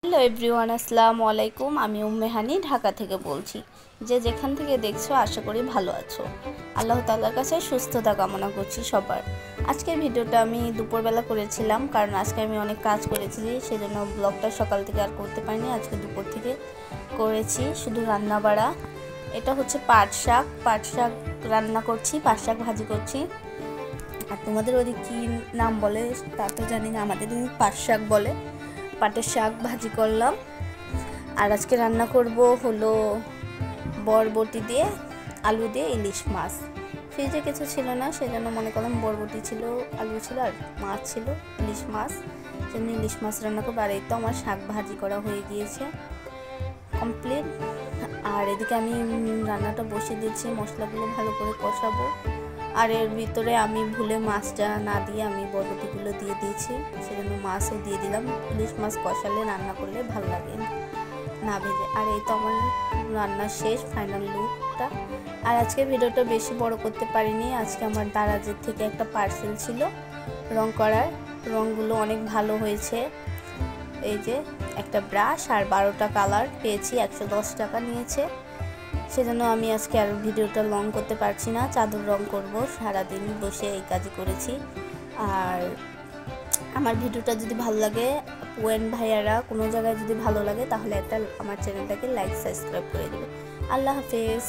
Hello everyone, আসসালামু আলাইকুম। আমি উম্মে হানি ঢাকা থেকে বলছি। যে যেখান থেকে দেখছো আশা করি ভালো আছো। আল্লাহ তাআলার কাছে সুস্থতা কামনা করছি সবার। আজকের ভিডিওটা আমি দুপুরবেলা করেছিলাম, কারণ আজকে আমি অনেক কাজ করেছি, সেজন্য ব্লগটা সকাল থেকে আর করতে পারিনি। আজকে দুপুর থেকে করেছি শুধু রান্না বাড়া। এটা হচ্ছে পাট শাক রান্না করছি, পাট শাক ভাজি করছি। আর তোমাদের ওদিকে কী নাম বলে তা তো জানি না, আমাদের পাট শাক বলে। পাটের শাক ভাজি করলাম। আর আজকে রান্না করব হলো বরবটি দিয়ে আলু দিয়ে ইলিশ মাছ। ফ্রিজে কিছু ছিল না, সেজন্য মনে করলাম বরবটি ছিল, আলু ছিল আর মাছ ছিল, ইলিশ মাছ। সেজন্য ইলিশ মাছ রান্না করবো। আর এই তো আমার শাক ভাজি করা হয়ে গিয়েছে, কমপ্লিট। আর এদিকে আমি রান্নাটা বসিয়ে দিচ্ছি, মশলাগুলো ভালো করে কষাবো। আর এর ভিতরে আমি ভুলে মাছটা না দিয়ে আমি বরবটিগুলো দিয়ে দিয়েছি, সেজন্য মাছও দিয়ে দিলাম। ইলিশ মাছ কষালে রান্না করলে ভালো লাগে না ভেজে। আর এই তো আমার রান্না শেষ, ফাইনাল লুকটা। আর আজকে ভিডিওটা বেশি বড় করতে পারিনি। আজকে আমার দারাজের থেকে একটা পার্সেল ছিল রং করার, রঙগুলো অনেক ভালো হয়েছে। এই যে একটা ব্রাশ আর 12টা কালার পেয়েছি, 110 টাকা নিয়েছে। সেজন্য আমি আজকে আর ভিডিওটা লং করতে পারছি না। চাদর রং করব, সারাদিন বসে এই কাজই করেছি। আর আমার ভিডিওটা যদি ভালো লাগে, ওয়েন ভাইয়ারা কোনো জায়গায় যদি ভালো লাগে, তাহলে একটা আমার চ্যানেলটাকে লাইক সাবস্ক্রাইব করে দেবে। আল্লাহ হাফেজ।